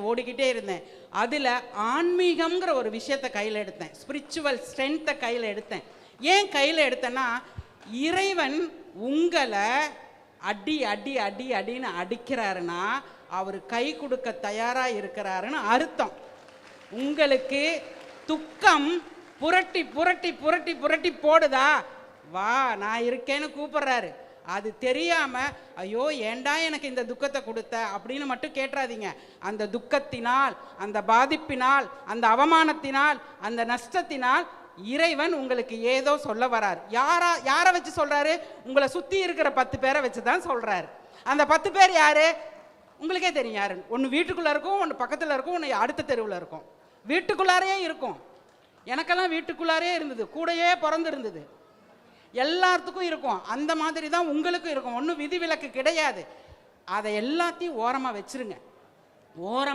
ஓடிக்கிட்டே இருந்தேன். அதில் ஆன்மீகம்ங்கிற ஒரு விஷயத்தை கையில் எடுத்தேன், ஸ்பிரிச்சுவல் ஸ்ட்ரென்த்தை கையில் எடுத்தேன். ஏன் கையில் எடுத்தேன்னா, இறைவன் உங்களை அடி அடி அடி அடின்னு அடிக்கிறாருன்னா அவர் கை கொடுக்க தயாராக இருக்கிறாருன்னு அர்த்தம். உங்களுக்கு துக்கம் புரட்டி புரட்டி புரட்டி புரட்டி போடுதா, வா நான் இருக்கேன்னு கூப்பிடுறாரு. அது தெரியாம ஐயோ ஏண்டா எனக்கு இந்த துக்கத்தை கொடுத்த அப்படின்னு மட்டும் கேட்டுறாதீங்க. அந்த துக்கத்தினால், அந்த பாதிப்பினால், அந்த அவமானத்தினால், அந்த நஷ்டத்தினால் இறைவன் உங்களுக்கு ஏதோ சொல்ல வரார். யாரை வச்சு சொல்றாரு? உங்களை சுத்தி இருக்கிற 10 பேரை வச்சு தான் சொல்றாரு. அந்த 10 பேர் யாரு? உங்களுக்கே தெரியும் யாரு. ஒன்று வீட்டுக்குள்ள இருக்கும், ஒன்று பக்கத்தில் இருக்கும், ஒன்று அடுத்த தெருவில் இருக்கும். வீட்டுக்குள்ளாரே இருக்கும். எனக்கெல்லாம் வீட்டுக்குள்ளாரே இருந்தது, கூடையே பிறந்து இருந்தது. எல்லாத்துக்கும் இருக்கும். அந்த மாதிரி தான் உங்களுக்கும் இருக்கும். ஒன்றும் விதிவிலக்கு கிடையாது. அதை எல்லாத்தையும் ஓரமாக வச்சிருங்க. ஓரம்